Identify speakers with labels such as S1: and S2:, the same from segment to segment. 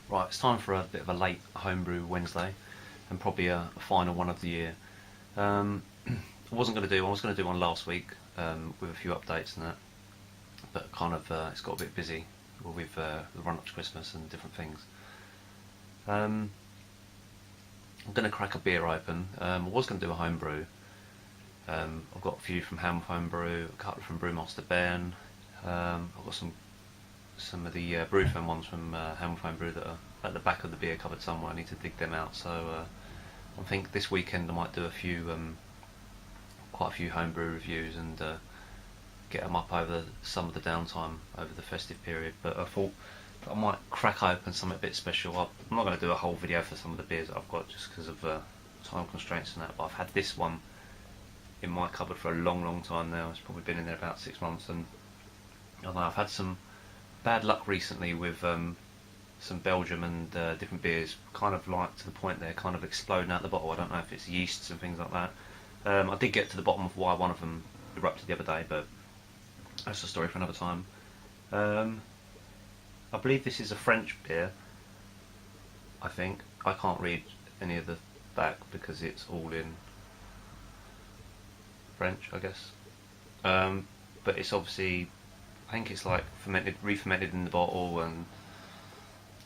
S1: Right, it's time for a bit of a late homebrew Wednesday, and probably a final one of the year. I was going to do one last week with a few updates and that, but kind of it's got a bit busy with the run up to Christmas and different things. I'm going to crack a beer open. I was going to do a homebrew. I've got a few from Hamilton Homebrew, a couple from Brewmaster Ben. I've got some of the Brewfen ones from Hamilton Homebrew that are at the back of the beer cupboard somewhere. I need to dig them out. So I think this weekend I might do quite a few homebrew reviews and get them up over some of the downtime over the festive period. But I thought I might crack open something a bit special. I'm not going to do a whole video for some of the beers that I've got just because of time constraints and that. But I've had this one in my cupboard for a long time now. It's probably been in there about 6 months, and I don't know, I've had some bad luck recently with some Belgium and different beers, kind of like to the point they're kind of exploding out the bottle. I don't know if it's yeasts and things like that. I did get to the bottom of why one of them erupted the other day, but that's a story for another time. I believe this is a French beer, I think. I can't read any of the back because it's all in French, I guess. But it's obviously, I think it's like re-fermented in the bottle and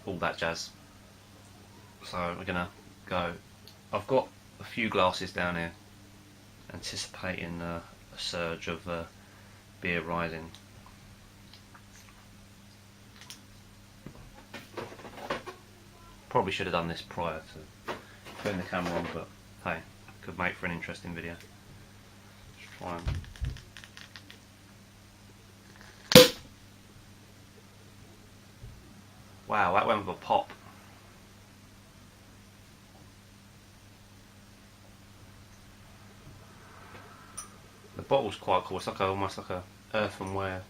S1: all that jazz. So we're gonna go. I've got a few glasses down here, anticipating a surge of beer rising. Probably should have done this prior to putting the camera on, but hey, could make for an interesting video. Let's try and wow, that went with a pop. The bottle's quite cool. It's like almost like a earthenware,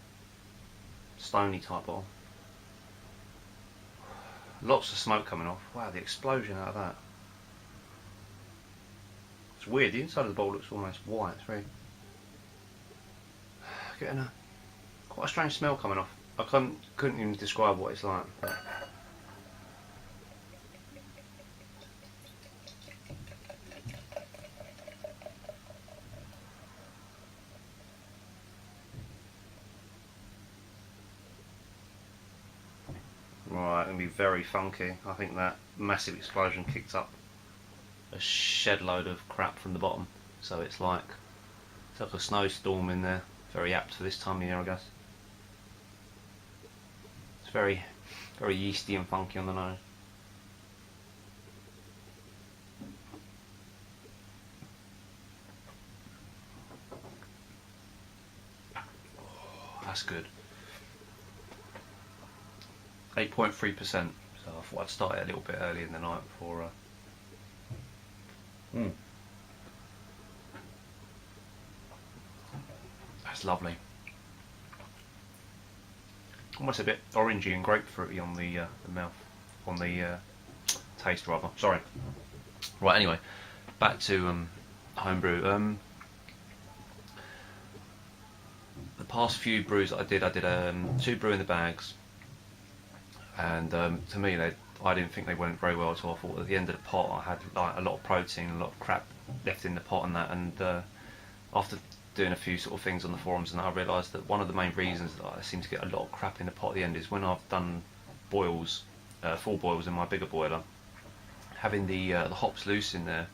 S1: stony type bottle. Lots of smoke coming off. Wow, the explosion out of that. It's weird. The inside of the bowl looks almost white. It's very getting quite a strange smell coming off. I couldn't even describe what it's like. But right, gonna be very funky. I think that massive explosion kicked up a shed load of crap from the bottom. So it's like a snowstorm in there. Very apt for this time of year, I guess. It's very yeasty and funky on the nose. That's good. 8.3%. So I thought I'd start it a little bit early in the night before. That's lovely. Almost a bit orangey and grapefruity on the mouth, on the taste rather. Sorry. Right. Anyway, back to homebrew. The past few brews that I did 2 brew in the bags, and to me I didn't think they went very well at all. I thought at the end of the pot I had like a lot of protein, a lot of crap left in the pot and that, and after doing a few sort of things on the forums, and I realised that one of the main reasons that I seem to get a lot of crap in the pot at the end is when I've done boils, full boils in my bigger boiler, having the hops loose in there,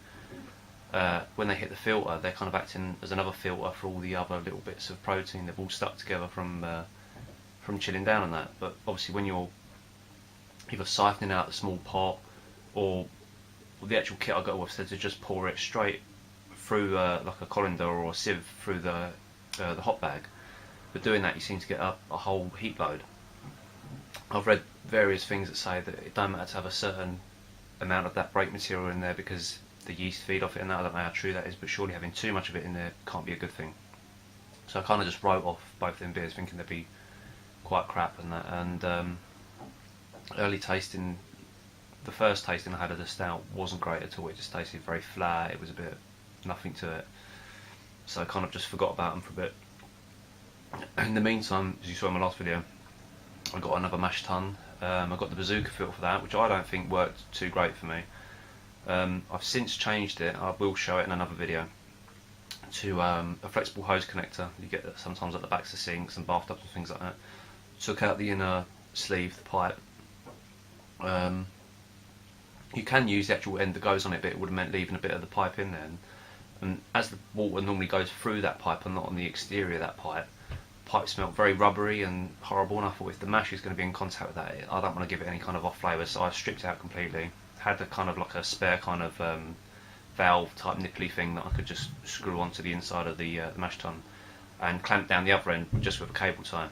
S1: when they hit the filter, they're kind of acting as another filter for all the other little bits of protein. They've all stuck together from chilling down and that. But obviously when you're either siphoning out the small pot, or the actual kit I got with said to just pour it straight through like a colander or a sieve through the hop bag. But doing that, you seem to get a whole heap load. I've read various things that say that it don't matter to have a certain amount of that brake material in there because the yeast feed off it and that. I don't know how true that is, but surely having too much of it in there can't be a good thing. So I kind of just wrote off both them beers thinking they'd be quite crap and that. And early tasting, the first tasting I had of the stout wasn't great at all. It just tasted very flat. It was a bit nothing to it. So I kind of just forgot about them for a bit. In the meantime, as you saw in my last video, I got another mash tun I got the bazooka filter for that, which I don't think worked too great for me. I've since changed it, I will show it in another video, to a flexible hose connector. You get that sometimes at the backs of sinks and bathtubs and things like that. Took out the inner sleeve, the pipe. You can use the actual end that goes on it, but it would have meant leaving a bit of the pipe in there. And as the water normally goes through that pipe and not on the exterior of that pipe, the pipe smelled very rubbery and horrible, and I thought if the mash is going to be in contact with that, I don't want to give it any kind of off flavour, so I stripped it out completely. Had a kind of like a spare kind of valve type nipply thing that I could just screw onto the inside of the mash tun and clamp down the other end just with a cable tie.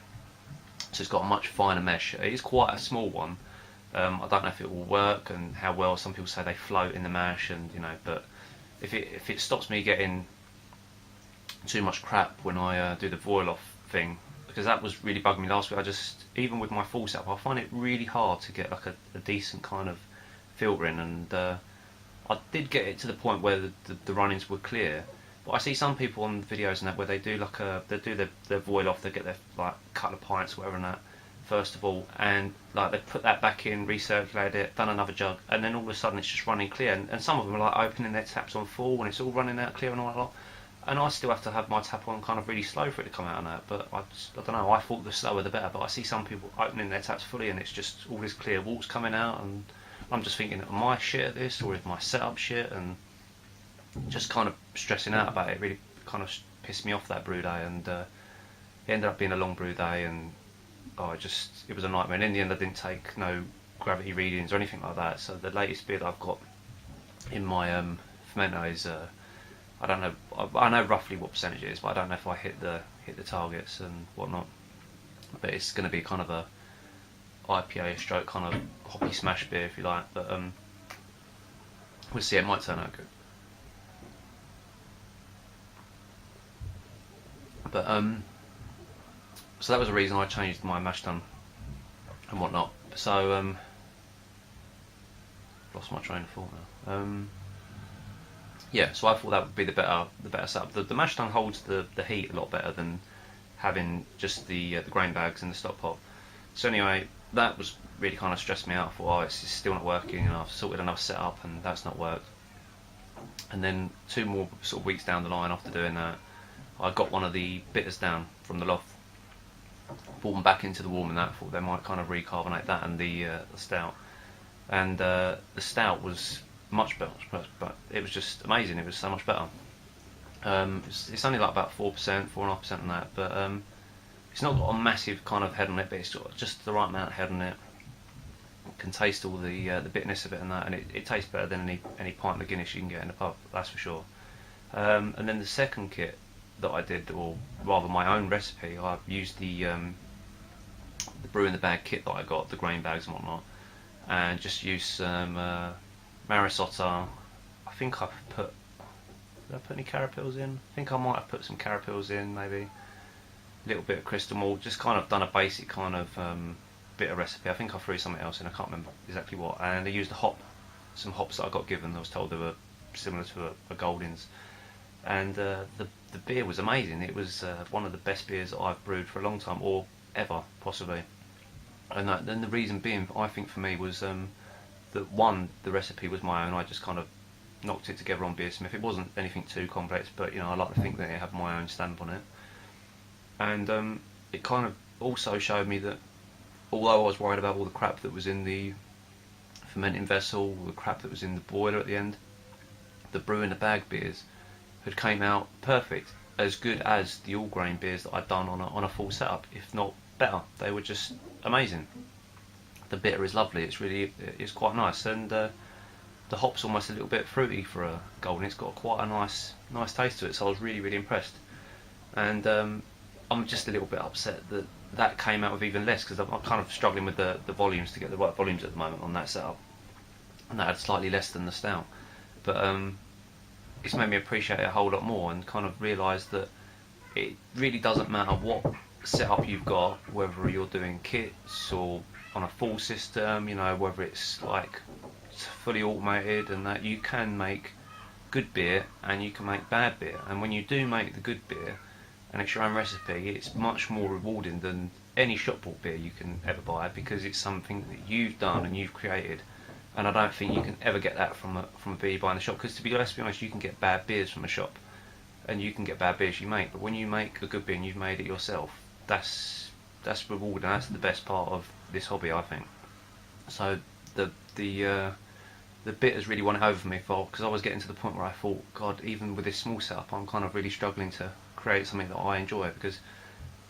S1: So it's got a much finer mesh. It is quite a small one. I don't know if it will work and how well. Some people say they float in the mash, and you know, but if it stops me getting too much crap when I do the voil off thing, because that was really bugging me last week. I just, even with my full setup, I find it really hard to get like a decent kind of filter in, and I did get it to the point where the run-ins were clear. But I see some people on videos and that where they do like they do their voil off, they get their like couple of pints, whatever, and that first of all, and like they put that back in, recirculate it, done another jug, and then all of a sudden it's just running clear. And some of them are like opening their taps on full and it's all running out clear and all that lot. And I still have to have my tap on kind of really slow for it to come out on that. But I don't know, I thought the slower the better. But I see some people opening their taps fully and it's just all this clear water's coming out, and I'm just thinking, am I shit at this, or is my setup shit? And just kind of stressing out about it really kind of pissed me off that brew day, and it ended up being a long brew day, and it was a nightmare. And in the end I didn't take no gravity readings or anything like that, so the latest beer that I've got in my fermenter is I don't know, I know roughly what percentage it is, but I don't know if I hit the targets and whatnot. But it's going to be kind of a IPA stroke kind of hoppy smash beer, if you like, but we'll see, it might turn out good. But so that was the reason I changed my mash tun and whatnot. So lost my train of thought now. Yeah, so I thought that would be the better setup. The mash tun holds the heat a lot better than having just the grain bags in the stock pot. So anyway, that was really kind of stressed me out. I thought, it's still not working, and I've sorted enough setup and that's not worked. And then 2 more sort of weeks down the line after doing that, I got one of the bitters down from the loft, brought them back into the warm, and that thought they might kind of recarbonate that and the stout. And the stout was much better, but it was just amazing. It was so much better. It's only like about 4%, 4.5% on that, but it's not got a massive kind of head on it, but it's got just the right amount of head on it. Can taste all the bitterness of it and that, and it tastes better than any pint of Guinness you can get in the pub, that's for sure. And then the second kit that I did, or rather my own recipe, I used the brew in the bag kit that I got, the grain bags and whatnot, and just used some Maris Otter. I think did I put any carapils in? I think I might have put some carapils in, maybe a little bit of crystal malt, just kind of done a basic kind of bitter recipe. I think I threw something else in, I can't remember exactly what, and I used some hops that I got given. I was told they were similar to a Goldings, and the beer was amazing. It was one of the best beers that I've brewed for a long time, or ever, possibly. And then the reason being, I think for me, was that one, the recipe was my own. I just kind of knocked it together on Beersmith. It wasn't anything too complex, but you know, I like to think that it had my own stamp on it. And it kind of also showed me that although I was worried about all the crap that was in the fermenting vessel, the crap that was in the boiler at the end, the brew in the bag beers had came out perfect, as good as the all grain beers that I'd done on a full setup, if not better. They were just amazing. The bitter is lovely. It's quite nice, and the hop's almost a little bit fruity for a Golden. It's got quite a nice taste to it. So I was really impressed, and I'm just a little bit upset that came out with even less, because I'm kind of struggling with the volumes, to get the right volumes at the moment on that setup, and that had slightly less than the stout. But it's made me appreciate it a whole lot more, and kind of realise that it really doesn't matter what setup you've got, whether you're doing kits or on a full system, you know, whether it's like fully automated, and that you can make good beer and you can make bad beer. And when you do make the good beer and it's your own recipe, it's much more rewarding than any shop bought beer you can ever buy, because it's something that you've done and you've created. And I don't think you can ever get that from a beer you buy in the shop, because let's be honest, you can get bad beers from a shop, and you can get bad beers you make. But when you make a good beer and you've made it yourself, that's rewarding. That's the best part of this hobby, I think. So the bitters really won it over me, because I was getting to the point where I thought, God, even with this small setup, I'm kind of really struggling to create something that I enjoy, because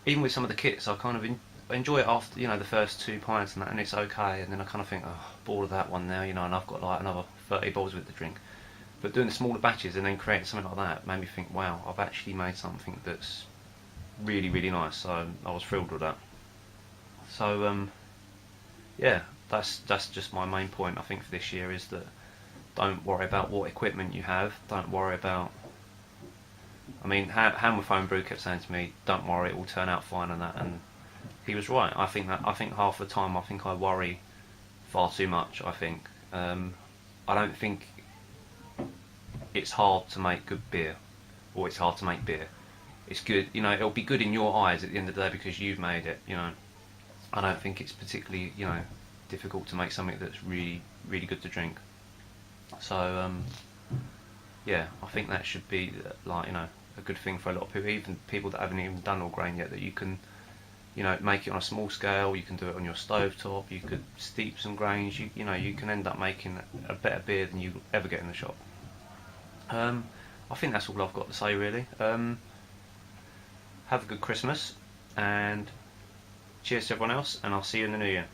S1: even with some of the kits, I kind of enjoy it after, the first 2 pints and that, and it's okay, and then I kind of think, oh, bored of that one now, and I've got like another 30 bottles with the drink. But doing the smaller batches and then creating something like that made me think, wow, I've actually made something that's really, really nice. So I was thrilled with that. So yeah, that's just my main point, I think, for this year, is that don't worry about what equipment you have. Don't worry about. I mean, Hammerphone Brew kept saying to me, "Don't worry, it will turn out fine," and that, and he was right. I think half the time, I think I worry far too much. I think I don't think it's hard to make good beer, or it's hard to make beer. It's good, it'll be good in your eyes at the end of the day because you've made it. I don't think it's particularly, difficult to make something that's really, really good to drink. So yeah, I think that should be like, a good thing for a lot of people, even people that haven't even done all grain yet, that you can, make it on a small scale. You can do it on your stovetop. You could steep some grains. You can end up making a better beer than you ever get in the shop. I think that's all I've got to say, really. Have a good Christmas, and cheers to everyone else, and I'll see you in the new year.